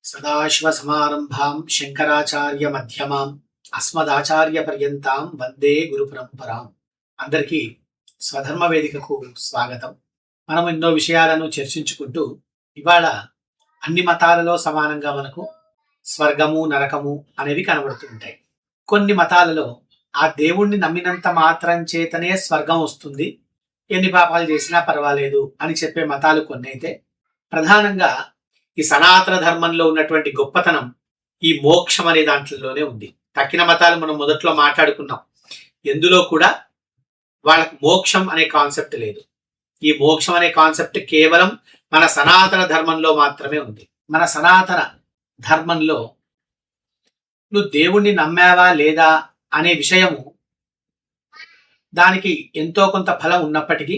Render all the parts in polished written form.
సదాశివసమారంభాం శంకరాచార్య మధ్యమాం అస్మదాచార్య పర్యంతాం వందే గురు పరంపరాం. అందరికీ స్వధర్మ వేదికకు స్వాగతం. మనం ఎన్నో విషయాలను చర్చించుకుంటూ ఇవాళ అన్ని మతాలలో సమానంగా మనకు స్వర్గము నరకము అనేవి కనబడుతూ ఉంటాయి. కొన్ని మతాలలో ఆ దేవుణ్ణి నమ్మినంత మాత్రం చేతనే స్వర్గం వస్తుంది, ఎన్ని పాపాలు చేసినా పర్వాలేదు అని చెప్పే మతాలు కొన్ని అయితే, ప్రధానంగా ఈ సనాతన ధర్మంలో ఉన్నటువంటి గొప్పతనం ఈ మోక్షం అనే దాంట్లోనే ఉంది. తక్కిన మతాలు మనం మొదట్లో మాట్లాడుకున్నాం, ఎందులో కూడా వాళ్ళకు మోక్షం అనే కాన్సెప్ట్ లేదు. ఈ మోక్షం అనే కాన్సెప్ట్ కేవలం మన సనాతన ధర్మంలో మాత్రమే ఉంది. మన సనాతన ధర్మంలో నువ్వు దేవుణ్ణి నమ్మావా లేదా అనే విషయము దానికి ఎంతో కొంత ఫలం ఉన్నప్పటికీ,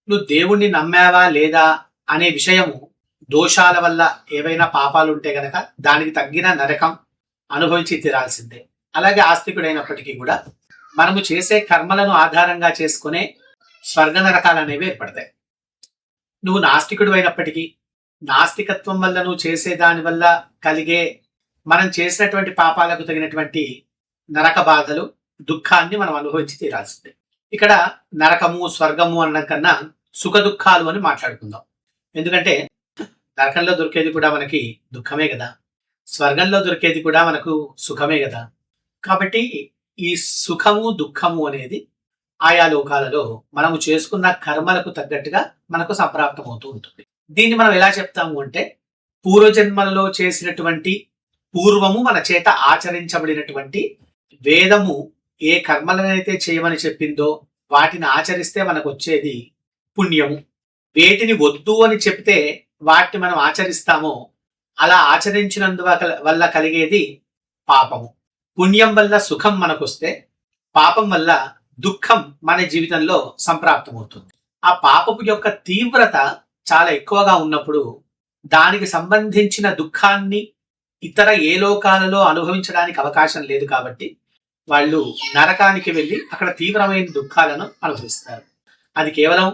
నువ్వు దేవుణ్ణి నమ్మావా లేదా అనే విషయము దోషాల వల్ల ఏవైనా పాపాలు ఉంటే గనక దానికి తగ్గిన నరకం అనుభవించి తీరాల్సిందే. అలాగే ఆస్తికుడైనప్పటికీ కూడా మనము చేసే కర్మలను ఆధారంగా చేసుకునే స్వర్గ నరకాలు అనేవి ఏర్పడతాయి. నువ్వు నాస్తికుడు అయినప్పటికీ నాస్తికత్వం వల్ల నువ్వు చేసే దాని వల్ల కలిగే మనం చేసినటువంటి పాపాలకు తగినటువంటి నరక బాధలు దుఃఖాన్ని మనం అనుభవించి తీరాల్సిందే. ఇక్కడ నరకము స్వర్గము అన్న కన్నా సుఖ దుఃఖాలు అని మాట్లాడుకుందాం. ఎందుకంటే నరకంలో దొరికేది కూడా మనకి దుఃఖమే కదా, స్వర్గంలో దొరికేది కూడా మనకు సుఖమే కదా. కాబట్టి ఈ సుఖము దుఃఖము అనేది ఆయా లోకాలలో మనము చేసుకున్న కర్మలకు తగ్గట్టుగా మనకు సంప్రాప్తం అవుతూ ఉంటుంది. దీన్ని మనం ఎలా చెప్తాము అంటే, పూర్వజన్మలలో చేసినటువంటి పూర్వము మన చేత ఆచరించబడినటువంటి వేదము ఏ కర్మలనైతే చేయమని చెప్పిందో వాటిని ఆచరిస్తే మనకు వచ్చేది పుణ్యము. వేటిని వద్దు అని చెప్తే వాటిని మనం ఆచరిస్తామో అలా ఆచరించినందువల్ల కలిగేది పాపము. పుణ్యం వల్ల సుఖం మనకొస్తే పాపం వల్ల దుఃఖం మన జీవితంలో సంప్రాప్తమవుతుంది. ఆ పాపపు యొక్క తీవ్రత చాలా ఎక్కువగా ఉన్నప్పుడు దానికి సంబంధించిన దుఃఖాన్ని ఇతర ఏ లోకాలలో అనుభవించడానికి అవకాశం లేదు. కాబట్టి వాళ్ళు నరకానికి వెళ్ళి అక్కడ తీవ్రమైన దుఃఖాలను అనుభవిస్తారు. అది కేవలం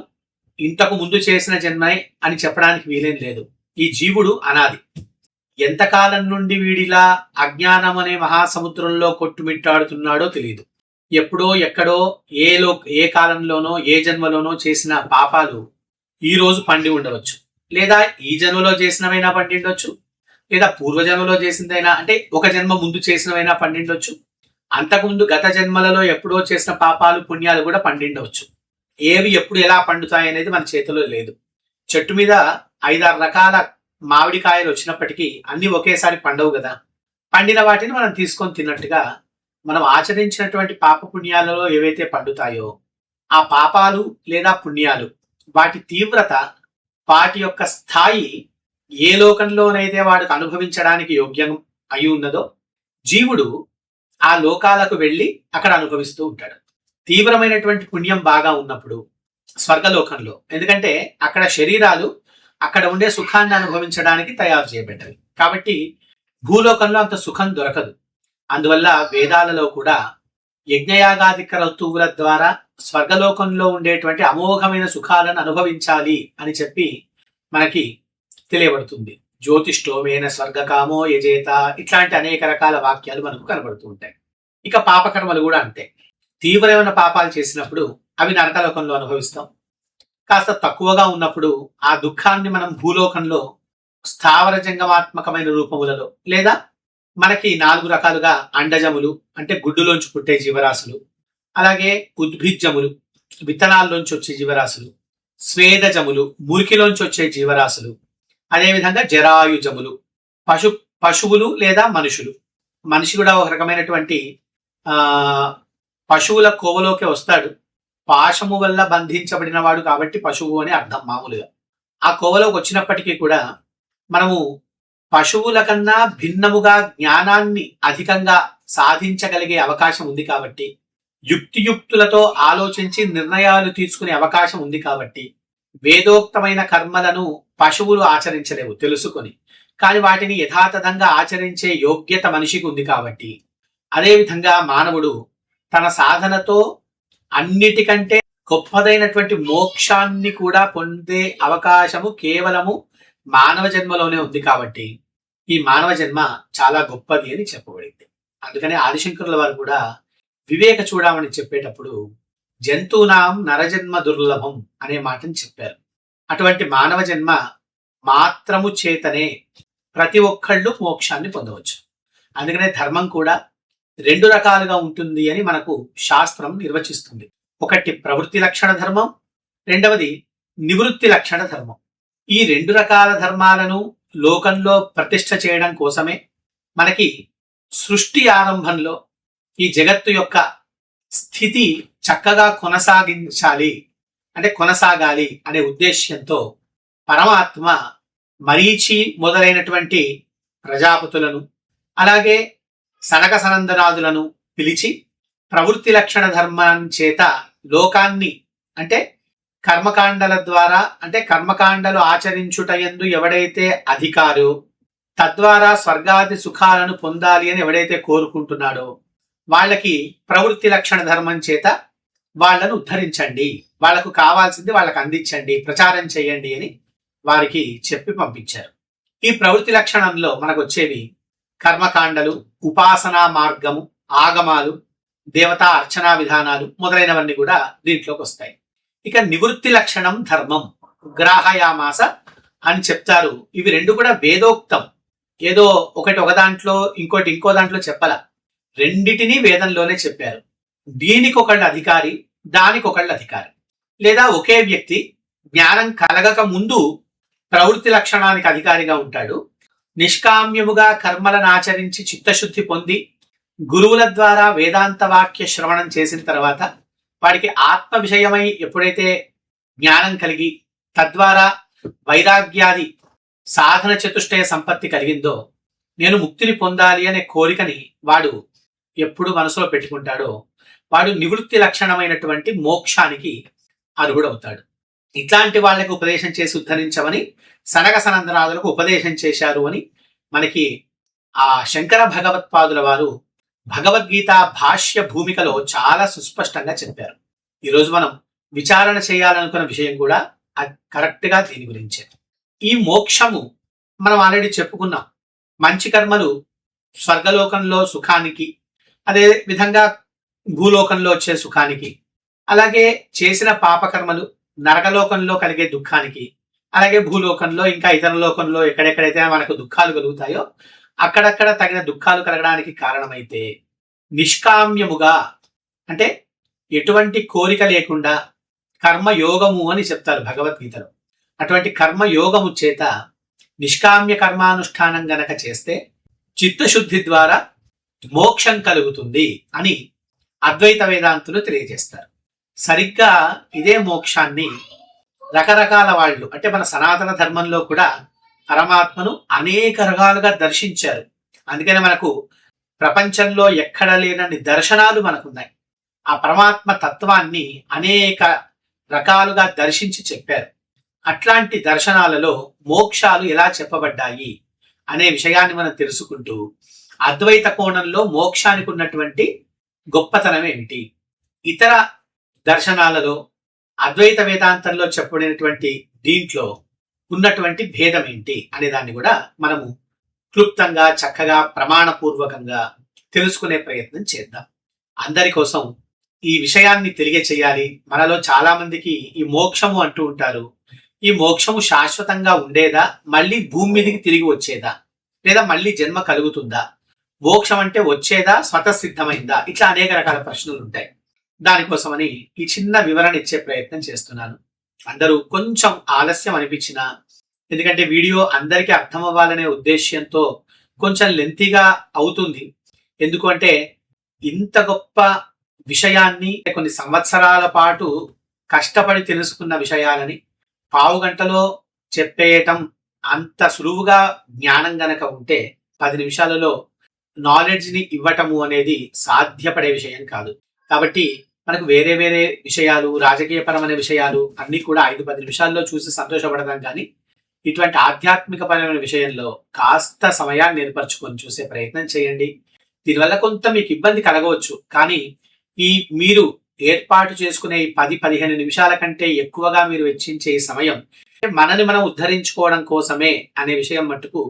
ఇంతకు ముందు చేసిన జన్మే అని చెప్పడానికి వీలేం లేదు. ఈ జీవుడు అనాది. ఎంతకాలం నుండి వీడిలా అజ్ఞానం అనే మహాసముద్రంలో కొట్టుమిట్టాడుతున్నాడో తెలియదు. ఎప్పుడో ఎక్కడో ఏ కాలంలోనో ఏ జన్మలోనో చేసిన పాపాలు ఈ రోజు పండి ఉండవచ్చు, లేదా ఈ జన్మలో చేసినవైనా పండిండొచ్చు, లేదా పూర్వజన్మలో చేసిందైనా, అంటే ఒక జన్మ ముందు చేసినవైనా పండిండొచ్చు, అంతకుముందు గత జన్మలలో ఎప్పుడో చేసిన పాపాలు పుణ్యాలు కూడా పండిండవచ్చు. ఏవి ఎప్పుడు ఎలా పండుతాయి అనేది మన చేతిలో లేదు. చెట్టు మీద 5-6 రకాల మామిడికాయలు వచ్చినప్పటికీ అన్ని ఒకేసారి పండవు కదా. పండిన వాటిని మనం తీసుకొని తిన్నట్టుగా మనం ఆచరించినటువంటి పాప పుణ్యాలలో ఏవైతే పండుతాయో ఆ పాపాలు లేదా పుణ్యాలు వాటి తీవ్రత, వాటి యొక్క స్థాయి ఏ లోకంలోనైతే వాడికి అనుభవించడానికి యోగ్యం అయి ఉన్నదో జీవుడు ఆ లోకాలకు వెళ్ళి అక్కడ అనుభవిస్తూ ఉంటాడు. తీవ్రమైనటువంటి పుణ్యం బాగా ఉన్నప్పుడు స్వర్గలోకంలో, ఎందుకంటే అక్కడ శరీరాలు అక్కడ ఉండే సుఖాన్ని అనుభవించడానికి తయారు చేయబడ్డవి కాబట్టి భూలోకంలో అంత సుఖం దొరకదు. అందువల్ల వేదాలలో కూడా యజ్ఞయాగాది క్రతువుల ద్వారా స్వర్గలోకంలో ఉండేటువంటి అమోఘమైన సుఖాలను అనుభవించాలి అని చెప్పి మనకి తెలియబడుతుంది. జ్యోతిష్టోమేన స్వర్గకామో యజేత, ఇట్లాంటి అనేక రకాల వాక్యాలు మనకు కనబడుతూ ఉంటాయి. ఇక పాపకర్మలు కూడా అంతే. తీవ్రమైన పాపాలు చేసినప్పుడు అవి నరకలోకంలో అనుభవిస్తాం. కాస్త తక్కువగా ఉన్నప్పుడు ఆ దుఃఖాన్ని మనం భూలోకంలో స్థావర జంగమాత్మకమైన రూపములలో, లేదా మనకి 4 రకాలుగా అండజములు అంటే గుడ్డులోంచి పుట్టే జీవరాశులు, అలాగే ఉద్భిజ్జములు విత్తనాల్లోంచి వచ్చే జీవరాశులు, స్వేదజములు మురికిలోంచి వచ్చే జీవరాశులు, అదేవిధంగా జరాయుజములు పశువులు లేదా మనుషులు. మనిషి కూడా ఒక రకమైనటువంటి పశువుల కోవలోకి వస్తాడు. పాశము వల్ల బంధించబడిన వాడు కాబట్టి పశువు అని అర్థం మామూలుగా. ఆ కోవలోకి వచ్చినప్పటికీ కూడా మనము పశువుల కన్నా భిన్నముగా జ్ఞానాన్ని అధికంగా సాధించగలిగే అవకాశం ఉంది కాబట్టి, యుక్తియుక్తులతో ఆలోచించి నిర్ణయాలు తీసుకునే అవకాశం ఉంది కాబట్టి, వేదోక్తమైన కర్మలను పశువులు ఆచరించలేవు తెలుసుకొని, కానీ వాటిని యథాతథంగా ఆచరించే యోగ్యత మనిషికి ఉంది కాబట్టి, అదేవిధంగా మానవుడు తన సాధనతో అన్నిటికంటే గొప్పదైనటువంటి మోక్షాన్ని కూడా పొందే అవకాశము కేవలము మానవ జన్మలోనే ఉంది కాబట్టి ఈ మానవ జన్మ చాలా గొప్పది అని చెప్పబడింది. అందుకనే ఆదిశంకరుల వారు కూడా వివేక చూడమని చెప్పేటప్పుడు జంతువునాం నరజన్మ దుర్లభం అనే మాటని చెప్పారు. అటువంటి మానవ జన్మ మాత్రము చేతనే ప్రతి ఒక్కళ్ళు మోక్షాన్ని పొందవచ్చు. అందుకనే ధర్మం కూడా 2 రకాలుగా ఉంటుంది అని మనకు శాస్త్రం నిర్వచిస్తుంది. ఒకటి ప్రవృత్తి లక్షణ ధర్మం, రెండవది నివృత్తి లక్షణ ధర్మం. ఈ 2 రకాల ధర్మాలను లోకంలో ప్రతిష్ఠ చేయడం కోసమే మనకి సృష్టి ఆరంభంలో ఈ జగత్తు యొక్క స్థితి చక్కగా కొనసాగాలి అనే ఉద్దేశ్యంతో పరమాత్మ మరీచి మొదలైనటువంటి ప్రజాపతులను అలాగే సనక సనందనాదులను పిలిచి ప్రవృత్తి లక్షణ ధర్మాన్ని చేత లోకాన్ని అంటే కర్మకాండల ద్వారా అంటే కర్మకాండలు ఆచరించుటయందు ఎవడైతే అధికారో తద్వారా స్వర్గాది సుఖాలను పొందాలి అని ఎవడైతే కోరుకుంటున్నాడో వాళ్ళకి ప్రవృత్తి లక్షణ ధర్మం చేత వాళ్ళను ఉద్ధరించండి, వాళ్లకు కావాల్సింది వాళ్ళకు అందించండి, ప్రచారం చేయండి అని వారికి చెప్పి పంపించారు. ఈ ప్రవృత్తి లక్షణంలో మనకు వచ్చేవి కర్మకాండలు, ఉపాసనా మార్గము, ఆగమాలు, దేవతా అర్చనా విధానాలు మొదలైనవన్నీ కూడా దీంట్లోకి వస్తాయి. ఇక నివృత్తి లక్షణం ధర్మం గ్రాహయామాస అని చెప్తారు. ఇవి 2 కూడా వేదోక్తం. ఏదో ఒక దాంట్లో ఇంకో దాంట్లో చెప్పాల, రెండిటినీ వేదంలోనే చెప్పారు. దీనికొకళ్ళు అధికారి, దానికొకళ్ళు అధికారి. లేదా ఒకే వ్యక్తి జ్ఞానం కలగక ముందు ప్రవృత్తి లక్షణానికి అధికారిగా ఉంటాడు. నిష్కామ్యముగా కర్మలను ఆచరించి చిత్తశుద్ధి పొంది గురువుల ద్వారా వేదాంత వాక్య శ్రవణం చేసిన తర్వాత వాడికి ఆత్మ విషయమై ఎప్పుడైతే జ్ఞానం కలిగి తద్వారా వైరాగ్యాది సాధన చతుష్టయ సంపత్తి కలిగిందో నేను ముక్తిని పొందాలి అనే కోరికని వాడు ఎప్పుడు మనసులో పెట్టుకుంటాడో వాడు నివృత్తి లక్షణమైనటువంటి మోక్షానికి అర్హుడవుతాడు. ఇట్లాంటి వాళ్ళకి ఉపదేశం చేసి ఉద్ధరించమని సనక సనందనాదులకు ఉపదేశం చేశారు అని మనకి ఆ శంకర భగవత్పాదుల వారు భగవద్గీత భాష్య భూమికలో చాలా సుస్పష్టంగా చెప్పారు. ఈరోజు మనం విచారణ చేయాలనుకున్న విషయం కూడా కరెక్ట్ గా దీని గురించే. ఈ మోక్షము మనం ఆల్రెడీ చెప్పుకున్నాం. మంచి కర్మలు స్వర్గలోకంలో సుఖానికి, అదే విధంగా భూలోకంలో వచ్చే సుఖానికి, అలాగే చేసిన పాపకర్మలు నరకలోకంలో కలిగే దుఃఖానికి, అలాగే భూలోకంలో ఇంకా ఇతర లోకంలో ఎక్కడెక్కడైతే మనకు దుఃఖాలు కలుగుతాయో అక్కడక్కడ తగిన దుఃఖాలు కలగడానికి కారణమైతే నిష్కామ్యముగా అంటే ఎటువంటి కోరిక లేకుండా కర్మయోగము అని చెప్తారు భగవద్గీతలో. అటువంటి కర్మయోగము చేత నిష్కామ్య కర్మానుష్ఠానం గనక చేస్తే చిత్తశుద్ధి ద్వారా మోక్షం కలుగుతుంది అని అద్వైత వేదాంతులు తెలియజేస్తారు. సరిగ్గా ఇదే మోక్షాన్ని రకరకాల వాళ్ళు అంటే మన సనాతన ధర్మంలో కూడా పరమాత్మను అనేక రకాలుగా దర్శించారు. అందుకనే మనకు ప్రపంచంలో ఎక్కడ లేనన్ని దర్శనాలు మనకున్నాయి. ఆ పరమాత్మ తత్వాన్ని అనేక రకాలుగా దర్శించి చెప్పారు. అట్లాంటి దర్శనాలలో మోక్షాలు ఎలా చెప్పబడ్డాయి అనే విషయాన్ని మనం తెలుసుకుంటూ అద్వైత కోణంలో మోక్షానికి ఉన్నటువంటి గొప్పతనం ఏమిటి, ఇతర దర్శనాలలో అద్వైత వేదాంతంలో చెప్పబడినటువంటి దీంట్లో ఉన్నటువంటి భేదం ఏంటి అనే దాన్ని కూడా మనము క్లుప్తంగా చక్కగా ప్రమాణపూర్వకంగా తెలుసుకునే ప్రయత్నం చేద్దాం. అందరి కోసం ఈ విషయాన్ని తెలియచేయాలి. మనలో చాలా మందికి ఈ మోక్షము అంటూ ఉంటారు. ఈ మోక్షము శాశ్వతంగా ఉండేదా, మళ్ళీ భూమి మీదకి తిరిగి వచ్చేదా, లేదా మళ్ళీ జన్మ కలుగుతుందా, మోక్షం అంటే వచ్చేదా, స్వతసిద్ధమైందా, ఇట్లా అనేక రకాల ప్రశ్నలు ఉంటాయి. దానికోసమని ఈ చిన్న వివరణ ఇచ్చే ప్రయత్నం చేస్తున్నాను. అందరూ కొంచెం ఆలస్యం అనిపించినా, ఎందుకంటే వీడియో అందరికీ అర్థం అవ్వాలనే ఉద్దేశ్యంతో కొంచెం లెంతీగా అవుతుంది. ఎందుకంటే ఇంత గొప్ప విషయాన్ని కొన్ని సంవత్సరాల పాటు కష్టపడి తెలుసుకున్న విషయాలని పావు గంటలో చెప్పేయటం అంత సులువుగా జ్ఞానం గనక ఉంటే 10 నిమిషాలలో నాలెడ్జ్ని ఇవ్వటము అనేది సాధ్యపడే విషయం కాదు. కాబట్టి మనకు వేరే వేరే విషయాలు, రాజకీయపరమైన విషయాలు అన్నీ కూడా 5-10 నిమిషాల్లో చూసి సంతోషపడదాం. కానీ ఇటువంటి ఆధ్యాత్మికపరమైన విషయంలో కాస్త సమయాన్ని ఏర్పరచుకొని చూసే ప్రయత్నం చేయండి. దీనివల్ల కొంత మీకు ఇబ్బంది కలగవచ్చు, కానీ మీరు ఏర్పాటు చేసుకునే ఈ 10-15 నిమిషాల కంటే ఎక్కువగా మీరు వెచ్చించే ఈ సమయం మనని మనం ఉద్ధరించుకోవడం కోసమే అనే విషయం మట్టుకు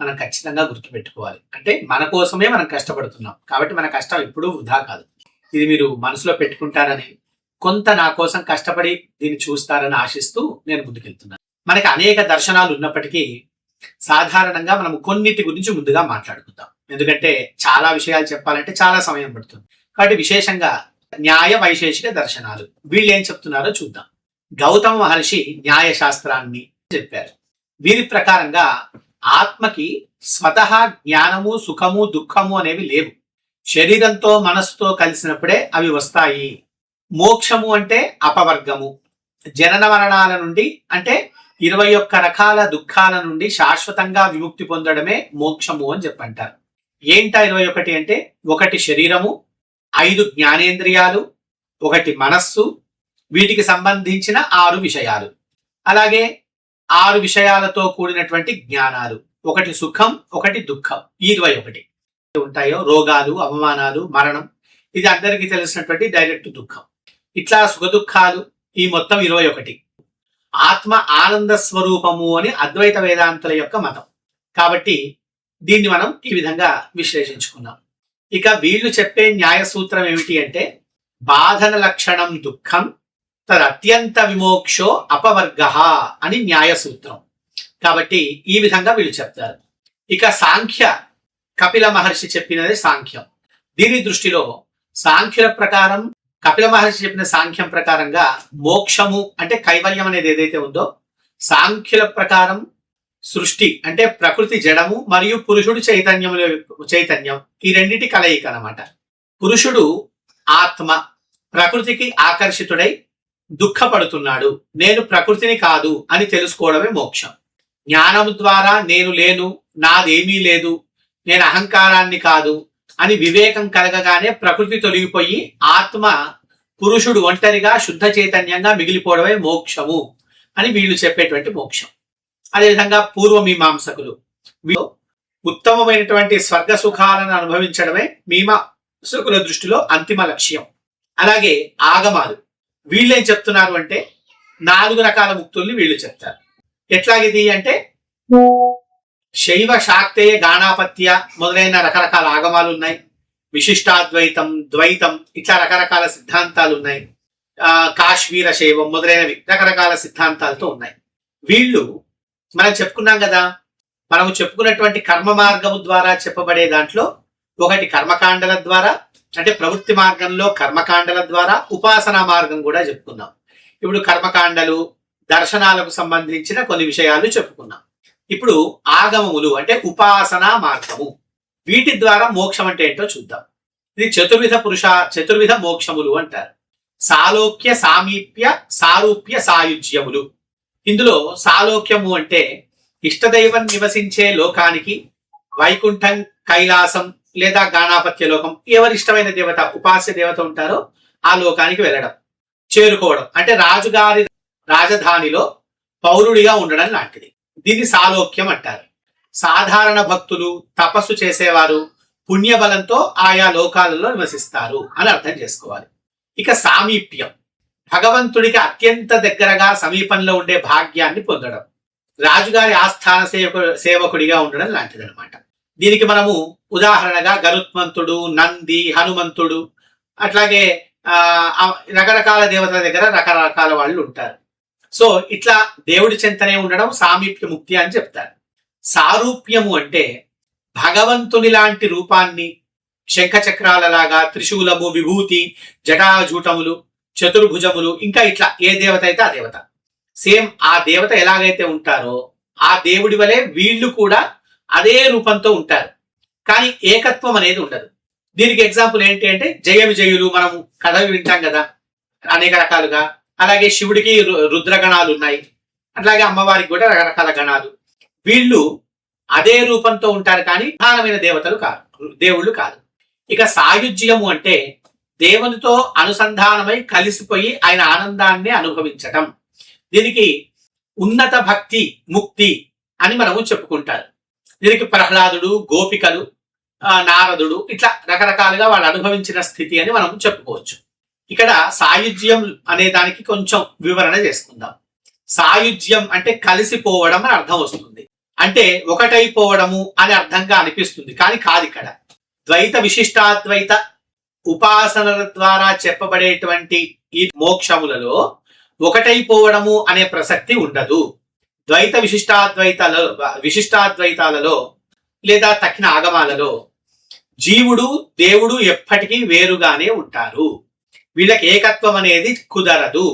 మనం ఖచ్చితంగా గుర్తుపెట్టుకోవాలి. అంటే మన కోసమే మనం కష్టపడుతున్నాం కాబట్టి మన కష్టం ఎప్పుడూ వృధా కాదు. ఇది మీరు మనసులో పెట్టుకుంటారని, కొంత నా కోసం కష్టపడి దీన్ని చూస్తారని ఆశిస్తూ నేను ముందుకెళ్తున్నాను. మనకి అనేక దర్శనాలు ఉన్నప్పటికీ సాధారణంగా మనం కొన్నిటి గురించి ముందుగా మాట్లాడుకుందాం. ఎందుకంటే చాలా విషయాలు చెప్పాలంటే చాలా సమయం పడుతుంది. కాబట్టి విశేషంగా న్యాయ వైశేషిక దర్శనాలు వీళ్ళు ఏం చెప్తున్నారో చూద్దాం. గౌతమ మహర్షి న్యాయ శాస్త్రాన్ని చెప్పారు. వీరి ప్రకారంగా ఆత్మకి స్వతహా జ్ఞానము, సుఖము, దుఃఖము అనేవి లేవు. శరీరంతో మనస్సుతో కలిసినప్పుడే అవి వస్తాయి. మోక్షము అంటే అపవర్గము, జనన మరణాల నుండి అంటే 21 రకాల దుఃఖాల నుండి శాశ్వతంగా విముక్తి పొందడమే మోక్షము అని చెప్పంటారు. ఏంటా 21 అంటే, 1 శరీరము, 5 జ్ఞానేంద్రియాలు, 1 మనస్సు, వీటికి సంబంధించిన 6 విషయాలు, అలాగే 6 విషయాలతో కూడినటువంటి జ్ఞానాలు, 1 సుఖం, 1 దుఃఖం, ఈ 21 ఉంటాయో. రోగాలు, అవమానాలు, మరణం, ఇది అందరికీ తెలిసినటువంటి డైరెక్ట్ దుఃఖం. ఇట్లా సుఖ దుఃఖాలు ఈ మొత్తం 21. ఆత్మ ఆనంద స్వరూపము అని అద్వైత వేదాంతుల యొక్క మతం. కాబట్టి దీన్ని మనం ఈ విధంగా విశ్లేషించుకున్నాం. ఇక వీళ్ళు చెప్పే న్యాయ సూత్రం ఏమిటి అంటే, బాధన లక్షణం దుఃఖం తదత్యంత విమోక్షో అపవర్గ అని న్యాయ సూత్రం. కాబట్టి ఈ విధంగా వీళ్ళు చెప్తారు. ఇక సాంఖ్య, కపిల మహర్షి చెప్పినది సాంఖ్యం. దీని దృష్టిలో సాంఖ్యుల ప్రకారం, కపిల మహర్షి చెప్పిన సాంఖ్యం ప్రకారంగా మోక్షము అంటే కైవల్యం అనేది ఏదైతే ఉందో, సాంఖ్యుల ప్రకారం సృష్టి అంటే ప్రకృతి జడము మరియు పురుషుడు చైతన్యం ఈ రెండింటి కలయిక అన్నమాట. పురుషుడు ఆత్మ ప్రకృతికి ఆకర్షితుడై దుఃఖపడుతున్నాడు, నేను ప్రకృతిని కాదు అని తెలుసుకోవడమే మోక్షం. జ్ఞానము ద్వారా నేను లేను, నాదేమీ లేదు, నేను అహంకారాన్ని కాదు అని వివేకం కలగగానే ప్రకృతి తొలగిపోయి ఆత్మ, పురుషుడు ఒంటరిగా శుద్ధ చైతన్యంగా మిగిలిపోవడమే మోక్షము అని వీళ్ళు చెప్పేటువంటి మోక్షం. అదేవిధంగా పూర్వమీమాంసకులు వీళ్ళు ఉత్తమమైనటువంటి స్వర్గ సుఖాలను అనుభవించడమే మీమాంసకుల దృష్టిలో అంతిమ లక్ష్యం. అలాగే ఆగమాలు వీళ్ళేం చెప్తున్నారు అంటే 4 రకాల ముక్తుల్ని వీళ్ళు చెప్తారు. ఎట్లాగిది అంటే, శైవ, శాక్తేయ, గాణాపత్య మొదలైన రకరకాల ఆగమాలు ఉన్నాయి. విశిష్టాద్వైతం, ద్వైతం ఇట్లా రకరకాల సిద్ధాంతాలు ఉన్నాయి. కాశ్మీర శైవం మొదలైనవి రకరకాల సిద్ధాంతాలతో ఉన్నాయి. వీళ్ళు మనం చెప్పుకున్నాం కదా, మనము చెప్పుకున్నటువంటి కర్మ మార్గము ద్వారా చెప్పబడే దాంట్లో ఒకటి కర్మకాండల ద్వారా అంటే ప్రవృత్తి మార్గంలో కర్మకాండల ద్వారా, ఉపాసనా మార్గం కూడా చెప్పుకున్నాం. ఇప్పుడు కర్మకాండలు, దర్శనాలకు సంబంధించిన కొన్ని విషయాలు చెప్పుకున్నాం. ఇప్పుడు ఆగమములు అంటే ఉపాసనా మార్గము, వీటి ద్వారా మోక్షం అంటే ఏంటో చూద్దాం. ఇది చతుర్విధ మోక్షములు అంటారు. సాలోక్య, సామీప్య, సారూప్య, సాయుజ్యములు. ఇందులో సాలోక్యము అంటే ఇష్టదైవం నివసించే లోకానికి, వైకుంఠం, కైలాసం లేదా గాణాపత్య లోకం, ఎవరిష్టమైన దేవత, ఉపాస్య దేవత ఉంటారో ఆ లోకానికి వెళ్ళడం, చేరుకోవడం అంటే రాజుగారి రాజధానిలో పౌరుడిగా ఉండడం లాంటిది. దీన్ని సాలోక్యం అంటారు. సాధారణ భక్తులు, తపస్సు చేసేవారు పుణ్యబలంతో ఆయా లోకాలలో నివసిస్తారు అని అర్థం చేసుకోవాలి. ఇక సామీప్యం, భగవంతుడికి అత్యంత దగ్గరగా సమీపంలో ఉండే భాగ్యాన్ని పొందడం, రాజుగారి ఆస్థాన సేవకుడిగా ఉండడం లాంటిది అనమాట. దీనికి మనము ఉదాహరణగా గరుత్మంతుడు, నంది, హనుమంతుడు, అట్లాగే రకరకాల దేవతల దగ్గర రకరకాల వాళ్ళు ఉంటారు. సో ఇట్లా దేవుడి చెంతనే ఉండడం సామీప్య ముక్తి అని చెప్తారు. సారూప్యము అంటే భగవంతుని లాంటి రూపాన్ని, శంఖచక్రాలలాగా, త్రిశూలము, విభూతి, జటాజూటములు, చతుర్భుజములు, ఇంకా ఇట్లా ఏ దేవత అయితే ఆ దేవత, సేమ్ ఆ దేవత ఎలాగైతే ఉంటారో ఆ దేవుడి వలె వీళ్ళు కూడా అదే రూపంతో ఉంటారు. కానీ ఏకత్వం అనేది ఉండదు. దీనికి ఎగ్జాంపుల్ ఏంటి అంటే, జయ విజయులు మనం కథలు వింటాం కదా అనేక రకాలుగా. అలాగే శివుడికి రుద్రగణాలు ఉన్నాయి, అట్లాగే అమ్మవారికి కూడా రకరకాల గణాలు. వీళ్ళు అదే రూపంతో ఉంటారు కానీ ప్రధానమైన దేవతలు కాదు, దేవుళ్ళు కాదు. ఇక సాయుజ్యము అంటే దేవునితో అనుసంధానమై కలిసిపోయి ఆయన ఆనందాన్ని అనుభవించటం. దీనికి ఉన్నత భక్తి, ముక్తి అని మనము చెప్పుకుంటారు. దీనికి ప్రహ్లాదుడు, గోపికలు, నారదుడు ఇట్లా రకరకాలుగా వాళ్ళు అనుభవించిన స్థితి అని మనం చెప్పుకోవచ్చు. ఇక్కడ సాయుజ్యం అనే దానికి కొంచెం వివరణ చేసుకుందాం. సాయుజ్యం అంటే కలిసిపోవడం అని అర్థం వస్తుంది, అంటే ఒకటైపోవడము అని అర్థంగా అనిపిస్తుంది, కానీ కాదు. ఇక్కడ ద్వైత విశిష్టాద్వైత ఉపాసనల ద్వారా చెప్పబడేటువంటి ఈ మోక్షములలో ఒకటైపోవడము అనే ప్రసక్తి ఉండదు. ద్వైత విశిష్టాద్వైతాలలో లేదా తక్కిన ఆగమాలలో జీవుడు దేవుడు ఎప్పటికీ వేరుగానే ఉంటారు. వీళ్ళకి ఏకత్వం అనేది కుదరదు.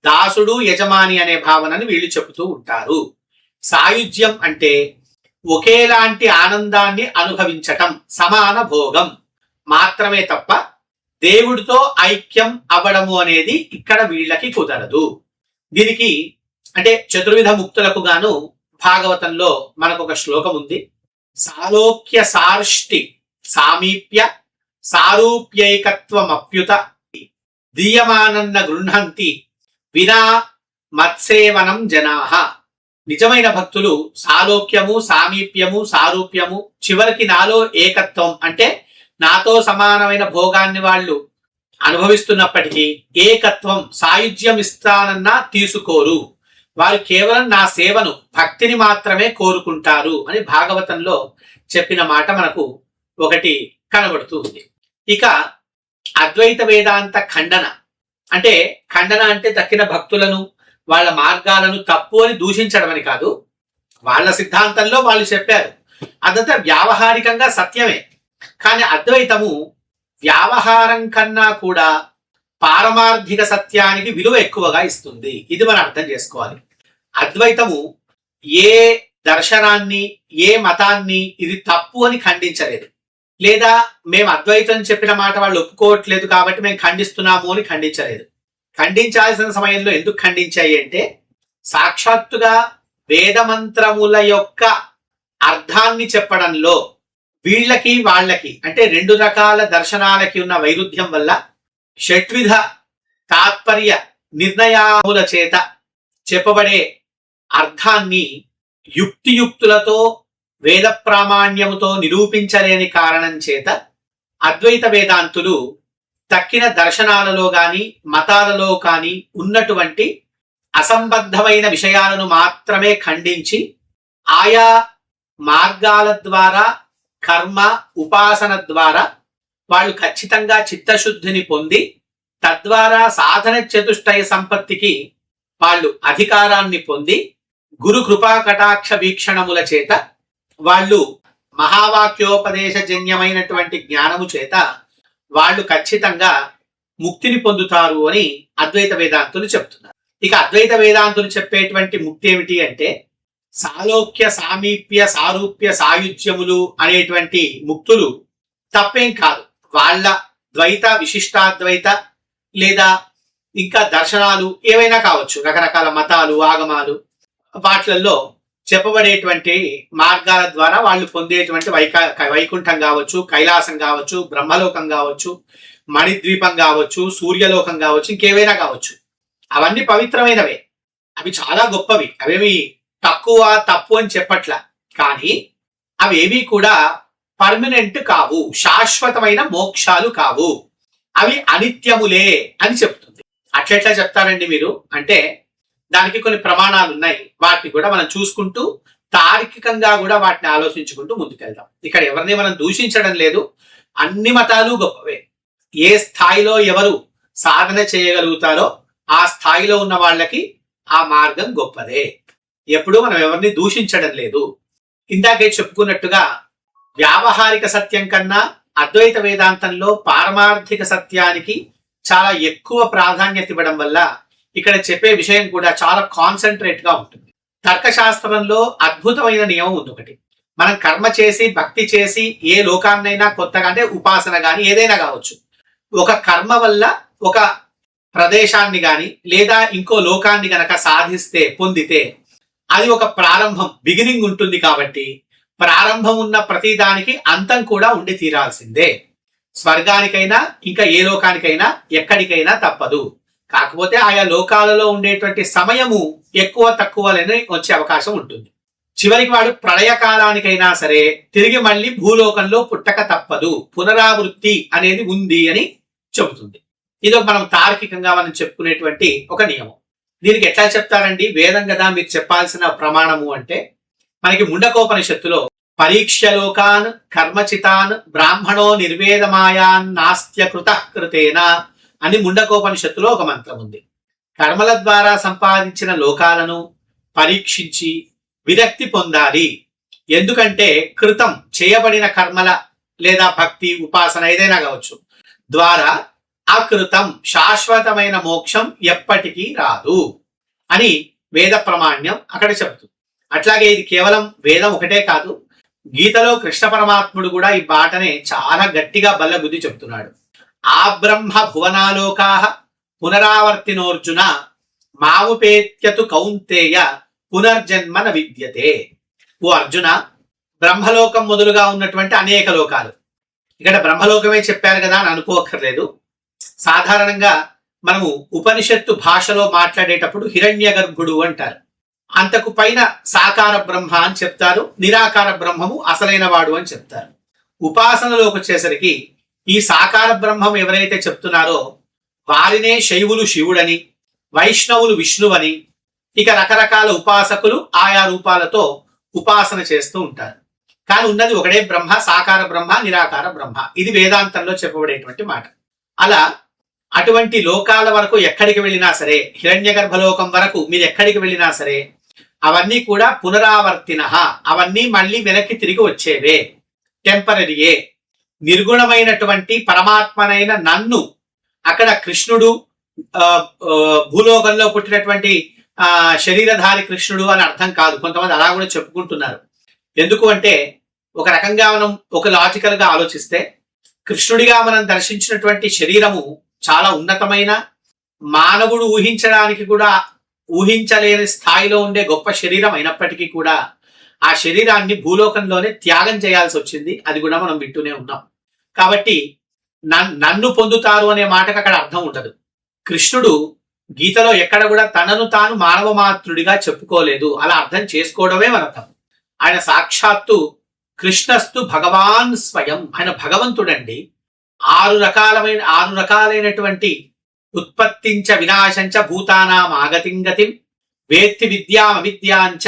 దాసుడు యజమాని అనే భావనను వీళ్ళు చెబుతూ ఉంటారు. సాయుజ్యం అంటే ఒకేలాంటి ఆనందాన్ని అనుభవించటం, సమాన భోగం మాత్రమే తప్ప దేవుడితో ఐక్యం అవ్వడము అనేది ఇక్కడ వీళ్ళకి కుదరదు. దీనికి అంటే చతుర్విధ ముక్తులకు గాను భాగవతంలో మనకు ఒక శ్లోకం ఉంది. సాలోక్య సార్ష్టి సామీప్య సారూప్యైకత్వమప్యుత దీయమానన్న గృహంతి వినా మత్సేవనం జనాహ. నిజమైన భక్తులు సాలోక్యము, సామీప్యము, సారూప్యము, చివరికి నాలో ఏకత్వం అంటే నాతో సమానమైన భోగాన్ని వాళ్ళు అనుభవిస్తున్నప్పటికీ ఏకత్వం, సాయుధ్యం ఇస్తానన్నా తీసుకోరు. వారు కేవలం నా సేవను, భక్తిని మాత్రమే కోరుకుంటారు అని భాగవతంలో చెప్పిన మాట మనకు ఒకటి కనబడుతూ ఉంది. ఇక అద్వైత వేదాంత ఖండన అంటే తక్కిన భక్తులను, వాళ్ళ మార్గాలను తప్పు అని దూషించడం అని కాదు. వాళ్ళ సిద్ధాంతంలో వాళ్ళు చెప్పారు, అదంతా వ్యావహారికంగా సత్యమే. కానీ అద్వైతము వ్యావహారం కన్నా కూడా పారమార్థిక సత్యానికి విలువ ఎక్కువగా ఇస్తుంది. ఇది మనం అర్థం చేసుకోవాలి. అద్వైతము ఏ దర్శనాన్ని, ఏ మతాన్ని ఇది తప్పు అని ఖండించలేదు, లేదా మేము అద్వైతం చెప్పిన మాట వాళ్ళు ఒప్పుకోవట్లేదు కాబట్టి మేము ఖండిస్తున్నాము అని ఖండించలేదు. ఖండించాల్సిన సమయంలో ఎందుకు ఖండించాయి అంటే, సాక్షాత్తుగా వేదమంత్రముల యొక్క అర్థాన్ని చెప్పడంలో వీళ్ళకి వాళ్ళకి అంటే రెండు రకాల దర్శనాలకి ఉన్న వైరుధ్యం వల్ల షట్విధ తాత్పర్య నిర్ణయాముల చేత చెప్పబడే అర్థాన్ని యుక్తియుక్తులతో వేద ప్రామాణ్యముతో నిరూపించలేని కారణం చేత అద్వైత వేదాంతులు తక్కిన దర్శనాలలో గాని మతాలలో కాని ఉన్నటువంటి అసంబద్ధమైన విషయాలను మాత్రమే ఖండించి ఆయా మార్గాల ద్వారా, కర్మ ఉపాసన ద్వారా వాళ్ళు ఖచ్చితంగా చిత్తశుద్ధిని పొంది తద్వారా సాధన చతుష్టయ సంపత్తికి వాళ్ళు అధికారాన్ని పొంది గురు కృపా కటాక్ష వీక్షణముల చేత వాళ్ళు మహావాక్యోపదేశజన్యమైనటువంటి జ్ఞానము చేత వాళ్ళు ఖచ్చితంగా ముక్తిని పొందుతారు అని అద్వైత వేదాంతులు చెప్తున్నారు. ఇక అద్వైత వేదాంతులు చెప్పేటువంటి ముక్తి ఏమిటి అంటే, సాలోక్య సామీప్య సారూప్య సాయుధ్యములు అనేటువంటి ముక్తులు తప్పేం కాదు. వాళ్ళ ద్వైత విశిష్టాద్వైత లేదా ఇంకా దర్శనాలు ఏవైనా కావచ్చు, రకరకాల మతాలు ఆగమాలు, వాటిల్లో చెప్పబడేటువంటి మార్గాల ద్వారా వాళ్ళు పొందేటువంటి వైకుంఠం కావచ్చు, కైలాసం కావచ్చు, బ్రహ్మలోకం కావచ్చు, మణిద్వీపం కావచ్చు, సూర్యలోకం కావచ్చు, ఇంకేవైనా కావచ్చు, అవన్నీ పవిత్రమైనవే, అవి చాలా గొప్పవి, అవేమి తక్కువ తప్పు అని చెప్పట్లా. కానీ అవేవి కూడా పర్మనెంట్ కావు, శాశ్వతమైన మోక్షాలు కావు, అవి అనిత్యములే అని చెప్తుంది. అట్లెట్లా చెప్తారండి మీరు అంటే, దానికి కొన్ని ప్రమాణాలు ఉన్నాయి, వాటిని కూడా మనం చూసుకుంటూ తార్కికంగా కూడా వాటిని ఆలోచించుకుంటూ ముందుకెళ్దాం. ఇక్కడ ఎవరిని మనం దూషించడం లేదు, అన్ని మతాలు గొప్పవే. ఏ స్థాయిలో ఎవరు సాధన చేయగలుగుతారో ఆ స్థాయిలో ఉన్న వాళ్ళకి ఆ మార్గం గొప్పదే. ఎప్పుడూ మనం ఎవరిని దూషించడం లేదు. ఇందాకే చెప్పుకున్నట్టుగా వ్యావహారిక సత్యం కన్నా అద్వైత వేదాంతంలో పారమార్థిక సత్యానికి చాలా ఎక్కువ ప్రాధాన్యత ఇవ్వడం వల్ల ఇక్కడ చెప్పే విషయం కూడా చాలా కాన్సన్ట్రేట్ గా ఉంటుంది. తర్కశాస్త్రంలో అద్భుతమైన నియమం ఉంది ఒకటి. మనం కర్మ చేసి భక్తి చేసి ఏ లోకాన్నైనా కొత్తగా అంటే ఉపాసన గాని ఏదైనా కావచ్చు, ఒక కర్మ వల్ల ఒక ప్రదేశాన్ని గాని లేదా ఇంకో లోకాన్ని గనక సాధిస్తే పొందితే అది ఒక ప్రారంభం, బిగినింగ్ ఉంటుంది. కాబట్టి ప్రారంభం ఉన్న ప్రతి దానికి అంతం కూడా ఉండి తీరాల్సిందే. స్వర్గానికైనా ఇంకా ఏ లోకానికైనా ఎక్కడికైనా తప్పదు. కాకపోతే ఆయా లోకాలలో ఉండేటువంటి సమయము ఎక్కువ తక్కువలని వచ్చే అవకాశం ఉంటుంది. చివరికి వాడు ప్రళయ కాలానికైనా సరే తిరిగి మళ్ళీ భూలోకంలో పుట్టక తప్పదు, పునరావృత్తి అనేది ఉంది అని చెబుతుంది. ఇది మనం తార్కికంగా మనం చెప్పుకునేటువంటి ఒక నియమం. దీనికి ఎట్లా చెప్తారండి? వేదం కదా మీకు చెప్పాల్సిన ప్రమాణము అంటే, మనకి ముండకోపనిషత్తులో పరీక్షలోకాన్ కర్మచితాన్ బ్రాహ్మణో నిర్వేదమాయాన్ నాస్త్యకృత కృతేన అని ముండకోపనిషత్తులో ఒక మంత్రం ఉంది. కర్మల ద్వారా సంపాదించిన లోకాలను పరీక్షించి విరక్తి పొందాలి. ఎందుకంటే కృతం చేయబడిన కర్మల లేదా భక్తి ఉపాసన ఏదైనా కావచ్చు ద్వారా అకృతం శాశ్వతమైన మోక్షం ఎప్పటికీ రాదు అని వేద ప్రమాణ్యం అక్కడ చెబుతుంది. అట్లాగే ఇది కేవలం వేదం ఒకటే కాదు, గీతలో కృష్ణ పరమాత్ముడు కూడా ఈ బాటనే చాలా గట్టిగా బల్లగుద్ది చెప్తున్నాడు. ఆ బ్రహ్మ భువనాలోకా పునరావర్తినోర్జున మావుపేత్యతు కౌంతేయ పునర్జన్మన విద్యతే. ఓ అర్జున, బ్రహ్మలోకం మొదలుగా ఉన్నటువంటి అనేక లోకాలు, ఇక్కడ బ్రహ్మలోకమే చెప్పారు కదా అని అనుకోకర్లేదు. సాధారణంగా మనము ఉపనిషత్తు భాషలో మాట్లాడేటప్పుడు హిరణ్య గర్భుడు అంటారు. అంతకు పైన సాకార బ్రహ్మ అని చెప్తారు, నిరాకార బ్రహ్మము అసలైన వాడు అని చెప్తారు. ఉపాసనలోకి వచ్చేసరికి ఈ సాకార బ్రహ్మం ఎవరైతే చెప్తున్నారో వారినే శైవులు శివుడని, వైష్ణవులు విష్ణువని, ఇక రకరకాల ఉపాసకులు ఆయా రూపాలతో ఉపాసన చేస్తూ ఉంటారు. కానీ ఉన్నది ఒకటే బ్రహ్మ, సాకార బ్రహ్మ, నిరాకార బ్రహ్మ. ఇది వేదాంతంలో చెప్పబడేటువంటి మాట. అలా అటువంటి లోకాల వరకు ఎక్కడికి వెళ్ళినా సరే, హిరణ్య గర్భలోకం వరకు మీరు ఎక్కడికి వెళ్ళినా సరే, అవన్నీ కూడా పునరావర్తిన, అవన్నీ మళ్ళీ వెనక్కి తిరిగి వచ్చేవే, టెంపరరీయే. నిర్గుణమైనటువంటి పరమాత్మనైన నన్ను, అక్కడ కృష్ణుడు భూలోకంలో పుట్టినటువంటి శరీరధారి కృష్ణుడు అని అర్థం కాదు. కొంతమంది అలా కూడా చెప్పుకుంటున్నారు. ఎందుకు అంటే, ఒక రకంగా మనం ఒక లాజికల్ గా ఆలోచిస్తే, కృష్ణుడిగా మనం దర్శించినటువంటి శరీరము చాలా ఉన్నతమైన, మానవుడు ఊహించడానికి కూడా ఊహించలేని స్థాయిలో ఉండే గొప్ప శరీరం అయినప్పటికీ కూడా ఆ శరీరాన్ని భూలోకంలోనే త్యాగం చేయాల్సి వచ్చింది. అది కూడా మనం వింటూనే ఉన్నాం. కాబట్టి నన్ను పొందుతారు అనే మాటకు అక్కడ అర్థం ఉండదు. కృష్ణుడు గీతలో ఎక్కడ కూడా తనను తాను మానవ మాత్రుడిగా చెప్పుకోలేదు. అలా అర్థం చేసుకోవడమే అర్థం. ఆయన సాక్షాత్తు కృష్ణస్తు భగవాన్ స్వయం, ఆయన భగవంతుడండి. ఆరు రకాలైనటువంటి ఉత్పత్తించ వినాశంచ భూతానాం ఆగతింగతిం వేత్తి విద్యామవిద్యాంచ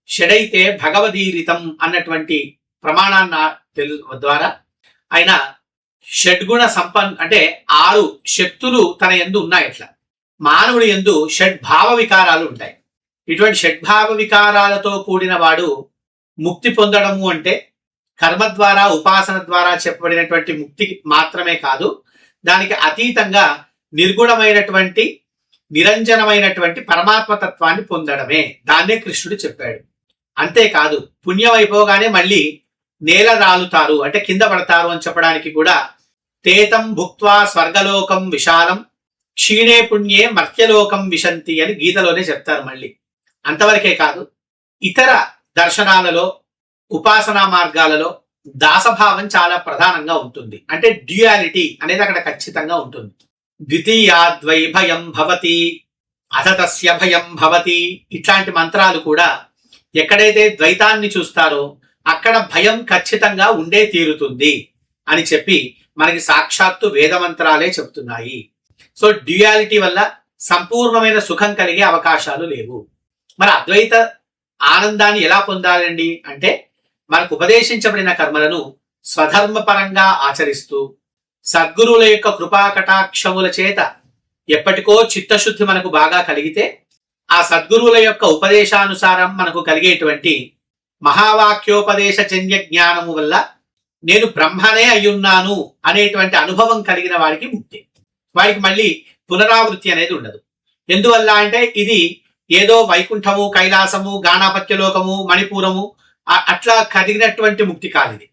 షడైతే భగవదీరితం అన్నటువంటి ప్రమాణాన్ని ద్వారా ఆయన షడ్గుణ అంటే 6 శక్తులు తన యందు ఉన్నాయి. ఎట్లా మానవుడి యందు షడ్భావ వికారాలు ఉంటాయి. ఇటువంటి షడ్భావ వికారాలతో కూడిన వాడు ముక్తి పొందడము అంటే కర్మ ద్వారా, ఉపాసన ద్వారా చెప్పబడినటువంటి ముక్తి మాత్రమే కాదు, దానికి అతీతంగా నిర్గుణమైనటువంటి నిరంజనమైనటువంటి పరమాత్మతత్వాన్ని పొందడమే. దాన్నే కృష్ణుడు చెప్పాడు. అంతేకాదు పుణ్యం అయిపోగానే మళ్ళీ నేల రాలుతారు అంటే కింద పడతారు అని చెప్పడానికి కూడా తేతం భుక్త్వా స్వర్గలోకం విశాలం క్షీణే పుణ్యే మర్త్యలోకం విశంతి అని గీతలోనే చెప్తారు. మళ్ళీ అంతవరకే కాదు, ఇతర దర్శనాలలో, ఉపాసనా మార్గాలలో దాసభావం చాలా ప్రధానంగా ఉంటుంది. అంటే డ్యూయాలిటీ అనేది అక్కడ ఖచ్చితంగా ఉంటుంది. ద్వితీయాద్వై భయం భవతి అథతస్య భయం భవతి ఇట్లాంటి మంత్రాలు కూడా ఎక్కడైతే ద్వైతాన్ని చూస్తారో అక్కడ భయం ఖచ్చితంగా ఉండే తీరుతుంది అని చెప్పి మనకి సాక్షాత్తు వేద మంత్రాలే చెప్తున్నాయి. సో డ్యూయాలిటీ వల్ల సంపూర్ణమైన సుఖం కలిగే అవకాశాలు లేవు. మరి అద్వైత ఆనందాన్ని ఎలా పొందాలండి అంటే, మనకు ఉపదేశించబడిన కర్మలను స్వధర్మపరంగా ఆచరిస్తూ సద్గురువుల యొక్క కృపా కటాక్షముల చేత ఎప్పటికో చిత్తశుద్ధి మనకు బాగా కలిగితే, ఆ సద్గురువుల యొక్క ఉపదేశానుసారం మనకు కలిగేటువంటి మహావాక్యోపదేశజన్య జ్ఞానము వల్ల నేను బ్రహ్మనే అయ్యున్నాను అనేటువంటి అనుభవం కలిగిన వాడికి ముక్తి. వాడికి మళ్ళీ పునరావృత్తి అనేది ఉండదు. ఎందువల్ల అంటే ఇది ఏదో వైకుంఠము, కైలాసము, గాణాపత్యలోకము, మణిపూరము అట్లా కలిగినటువంటి ముక్తి కాదు. ఇది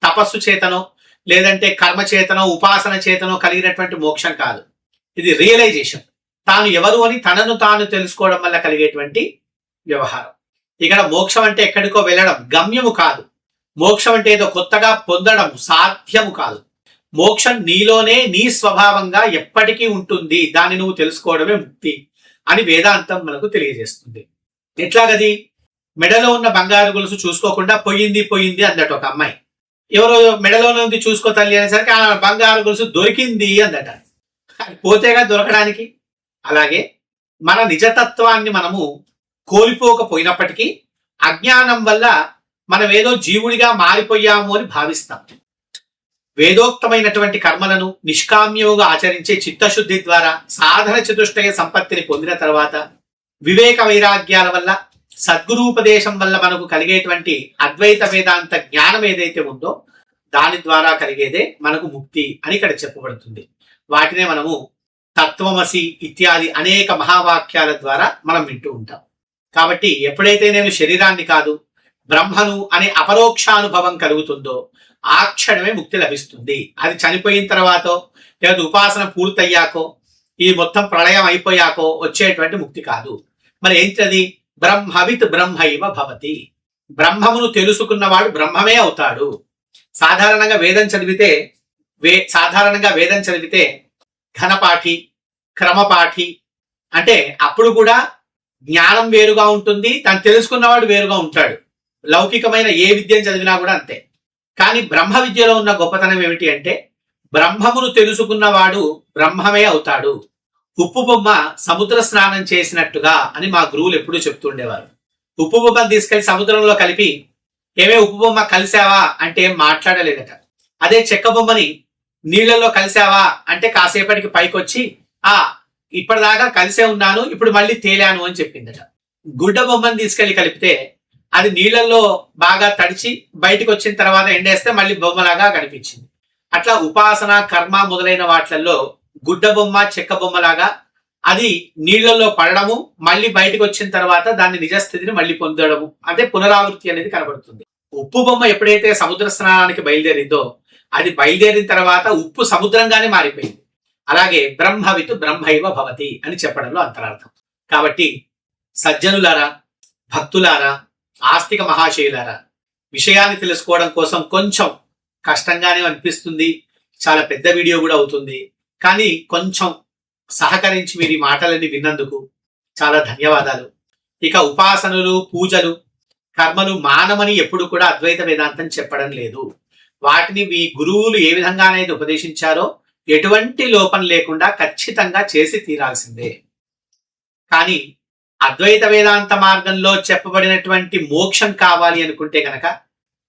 తపస్సు చేతనో లేదంటే కర్మ చేతనో ఉపాసన చేతనో కలిగినటువంటి మోక్షం కాదు. ఇది రియలైజేషన్, తాను ఎవరు అని తనను తాను తెలుసుకోవడం వల్ల కలిగేటువంటి వ్యవహారం. ఇక్కడ మోక్షం అంటే ఎక్కడికో వెళ్ళడం, గమ్యము కాదు. మోక్షం అంటే ఏదో కొత్తగా పొందడం, సాధ్యము కాదు. మోక్షం నీలోనే నీ స్వభావంగా ఎప్పటికీ ఉంటుంది. దాన్ని నువ్వు తెలుసుకోవడమే ముక్తి అని వేదాంతం మనకు తెలియజేస్తుంది. ఎట్లాగది? మెడలో ఉన్న బంగారు గొలుసు చూసుకోకుండా పోయింది అందట ఒక అమ్మాయి. ఎవరో మెడలో ఉంది చూసుకో తల్లి అనేసరికి ఆ బంగారు గొలుసు దొరికింది అందట. అది పోతేగా దొరకడానికి. అలాగే మన నిజతత్వాన్ని మనము కోల్పోకపోయినప్పటికీ అజ్ఞానం వల్ల మనం ఏదో జీవుడిగా మారిపోయాము అని భావిస్తాం. వేదోక్తమైనటువంటి కర్మలను నిష్కామ్యముగా ఆచరించే చిత్తశుద్ధి ద్వారా సాధన చతుష్టయ సంపత్తిని పొందిన తర్వాత వివేక వైరాగ్యాల వల్ల సద్గురూపదేశం వల్ల మనకు కలిగేటువంటి అద్వైత వేదాంత జ్ఞానం ఏదైతే ఉందో దాని ద్వారా కలిగేదే మనకు ముక్తి అని ఇక్కడ చెప్పబడుతుంది. వాటినే మనము తత్వమసి ఇత్యాది అనేక మహావాక్యాల ద్వారా మనం వింటూ ఉంటాం. కాబట్టి ఎప్పుడైతే నేను శరీరాన్ని కాదు బ్రహ్మను అనే అపరోక్షానుభవం కలుగుతుందో ఆ క్షణమే ముక్తి లభిస్తుంది. అది చనిపోయిన తర్వాతో లేదా ఉపాసన పూర్తయ్యాకో ఈ మొత్తం ప్రళయం అయిపోయాకో వచ్చేటువంటి ముక్తి కాదు. మరి ఏంటది? బ్రహ్మవిత్ బ్రహ్మైవ భవతి. బ్రహ్మమును తెలుసుకున్నవాడు బ్రహ్మమే అవుతాడు. సాధారణంగా వేదం చదివితే ఘనపాఠి క్రమపాఠి అంటే అప్పుడు కూడా జ్ఞానం వేరుగా ఉంటుంది, తను తెలుసుకున్నవాడు వేరుగా ఉంటాడు. లౌకికమైన ఏ విద్యను చదివినా కూడా అంతే. కానీ బ్రహ్మ విద్యలో ఉన్న గొప్పతనం ఏమిటి అంటే బ్రహ్మమును తెలుసుకున్నవాడు బ్రహ్మమే అవుతాడు. ఉప్పు బొమ్మ సముద్ర స్నానం చేసినట్టుగా అని మా గురువులు ఎప్పుడూ చెప్తుండేవారు. ఉప్పు బొమ్మను తీసుకెళ్లి సముద్రంలో కలిపి ఏమే ఉప్పు బొమ్మ కలిసావా అంటే ఏం మాట్లాడలేదట. అదే చెక్క బొమ్మని నీళ్లలో కలిసావా అంటే కాసేపటికి పైకొచ్చి ఇప్పటిదాకా కలిసే ఉన్నాను, ఇప్పుడు మళ్ళీ తేలాను అని చెప్పిందట. గుడ్డ బొమ్మను తీసుకెళ్లి కలిపితే అది నీళ్లలో బాగా తడిచి బయటకు వచ్చిన తర్వాత ఎండేస్తే మళ్ళీ బొమ్మలాగా కనిపించింది. అట్లా ఉపాసన కర్మ మొదలైన వాటిల్లో గుడ్డ బొమ్మ చెక్క బొమ్మలాగా అది నీళ్లలో పడడము మళ్ళీ బయటకు వచ్చిన తర్వాత దాని నిజస్థితిని మళ్ళీ పొందడము అంటే పునరావృత్తి అనేది కనబడుతుంది. ఉప్పు బొమ్మ ఎప్పుడైతే సముద్ర స్నానానికి బయలుదేరిందో అది బయలుదేరిన తర్వాత ఉప్పు సముద్రంగానే మారిపోయింది. అలాగే బ్రహ్మవితు బ్రహ్మైవ భవతి అని చెప్పడంలో అంతరార్థం. కాబట్టి సజ్జనులారా, భక్తులారా, ఆస్తిక మహాశయులారా, విషయాన్ని తెలుసుకోవడం కోసం కొంచెం కష్టంగానే అనిపిస్తుంది, చాలా పెద్ద వీడియో కూడా అవుతుంది. కానీ కొంచెం సహకరించి మీరు ఈ మాటలన్నీ విన్నందుకు చాలా ధన్యవాదాలు. ఇక ఉపాసనలు పూజలు కర్మలు మానమని ఎప్పుడు కూడా అద్వైత వేదాంతం చెప్పడం లేదు. వాటిని మీ గురువులు ఏ విధంగానైతే ఉపదేశించారో ఎటువంటి లోపం లేకుండా ఖచ్చితంగా చేసి తీరాల్సిందే. కానీ అద్వైత వేదాంత మార్గంలో చెప్పబడినటువంటి మోక్షం కావాలి అనుకుంటే గనక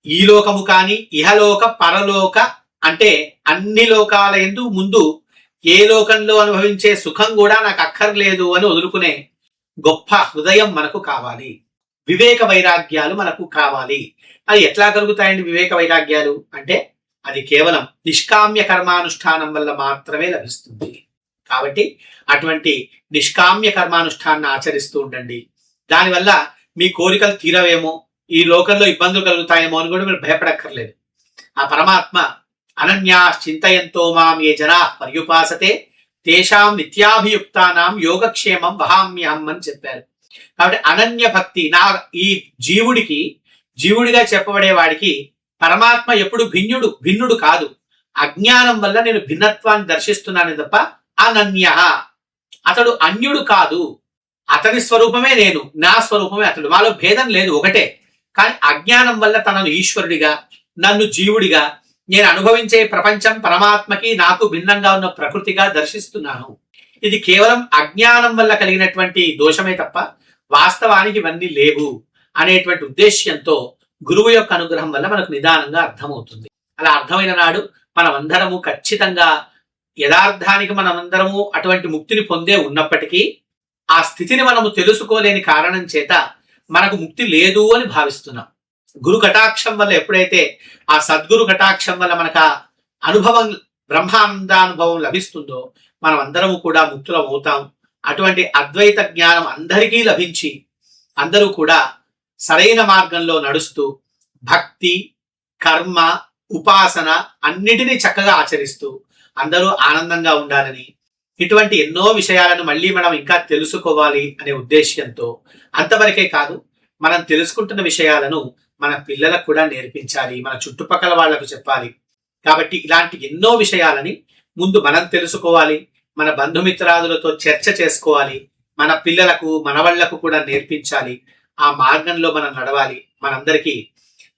ఈ లోకము కానీ ఇహలోక పరలోక అంటే అన్ని లోకాల యందు ముందు ఏ లోకంలో అనుభవించే సుఖం కూడా నాకు అక్కర్లేదు అని వదులుకునే గొప్ప హృదయం మనకు కావాలి. వివేక వైరాగ్యాలు మనకు కావాలి. అది ఎట్లా కలుగుతాయండి వివేక వైరాగ్యాలు అంటే అది కేవలం నిష్కామ్య కర్మానుష్ఠానం వల్ల మాత్రమే లభిస్తుంది. కాబట్టి అటువంటి నిష్కామ్య కర్మానుష్ఠానాన్ని ఆచరిస్తూ ఉండండి. దానివల్ల మీ కోరికలు తీరవేమో, ఈ లోకంలో ఇబ్బందులు కలుగుతాయేమో అని కూడా మీరు భయపడక్కర్లేదు. ఆ పరమాత్మ అనన్యా చింతయంతో మాం ఏ జనా పర్యుపాసతే తేషాం నిత్యాభియుక్తానాం యోగక్షేమం వహామ్యహం అని చెప్పారు. కాబట్టి అనన్య భక్తి నా ఈ జీవుడిగా చెప్పబడే వాడికి పరమాత్మ ఎప్పుడు భిన్నుడు కాదు. అజ్ఞానం వల్ల నేను భిన్నత్వాన్ని దర్శిస్తున్నాను తప్ప అనన్య, అతడు అన్యుడు కాదు. అతని స్వరూపమే నేను, నా స్వరూపమే అతడు. మాలో భేదం లేదు, ఒకటే. కానీ అజ్ఞానం వల్ల తనను ఈశ్వరుడిగా నన్ను జీవుడిగా నేను అనుభవించే ప్రపంచం పరమాత్మకి నాకు భిన్నంగా ఉన్న ప్రకృతిగా దర్శిస్తున్నాను. ఇది కేవలం అజ్ఞానం వల్ల కలిగినటువంటి దోషమే తప్ప వాస్తవానికి ఇవన్నీ లేవు అనేటువంటి ఉద్దేశ్యంతో గురువు యొక్క అనుగ్రహం వల్ల మనకు నిదానంగా అర్థమవుతుంది. అలా అర్థమైన నాడు మనమందరము ఖచ్చితంగా యథార్థానికి మనమందరము అటువంటి ముక్తిని పొందే ఉన్నప్పటికీ ఆ స్థితిని మనము తెలుసుకోలేని కారణం చేత మనకు ముక్తి లేదు అని భావిస్తున్నాం. గురు కటాక్షం వల్ల ఎప్పుడైతే ఆ సద్గురు కటాక్షం వల్ల మనకు ఆ అనుభవం బ్రహ్మానందానుభవం లభిస్తుందో మనం అందరము కూడా ముక్తులం అవుతాం. అటువంటి అద్వైత జ్ఞానం అందరికీ లభించి అందరూ కూడా సరైన మార్గంలో నడుస్తూ భక్తి కర్మ ఉపాసన అన్నిటినీ చక్కగా ఆచరిస్తూ అందరూ ఆనందంగా ఉండాలని, ఇటువంటి ఎన్నో విషయాలను మళ్ళీ మనం ఇంకా తెలుసుకోవాలి అనే ఉద్దేశ్యంతో, అంతవరకే కాదు మనం తెలుసుకుంటున్న విషయాలను మన పిల్లలకు కూడా నేర్పించాలి, మన చుట్టుపక్కల వాళ్లకు చెప్పాలి. కాబట్టి ఇలాంటి ఎన్నో విషయాలని ముందు మనం తెలుసుకోవాలి, మన బంధుమిత్రాదులతో చర్చ చేసుకోవాలి, మన పిల్లలకు మనవళ్లకు కూడా నేర్పించాలి. ఆ మార్గంలో మనం నడవాలి. మనందరికీ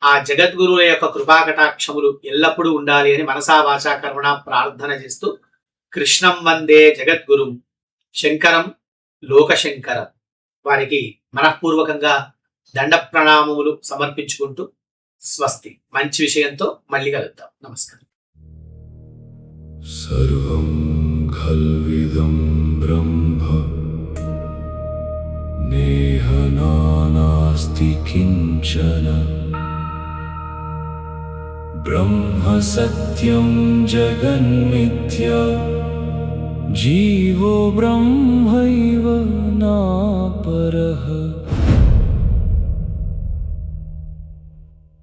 ఆ జగద్గురువుల యొక్క కృపాకటాక్షములు ఎల్లప్పుడూ ఉండాలి అని మనసా వాచా కర్మణ ప్రార్థన చేస్తూ కృష్ణం వందే జగద్గురుం శంకరం లోకశంకరం. వారికి మనఃపూర్వకంగా దండ ప్రణామములు సమర్పించుకుంటూ స్వస్తి. మంచి విషయంతో మళ్ళీ కలుద్దాం. నమస్కారం. సర్వం ఖల్విదం బ్రహ్మ నేహ నానాస్తి కించన బ్రహ్మ సత్యం జగన్మిథ్యా జీవో బ్రహ్మైవ నాపరః.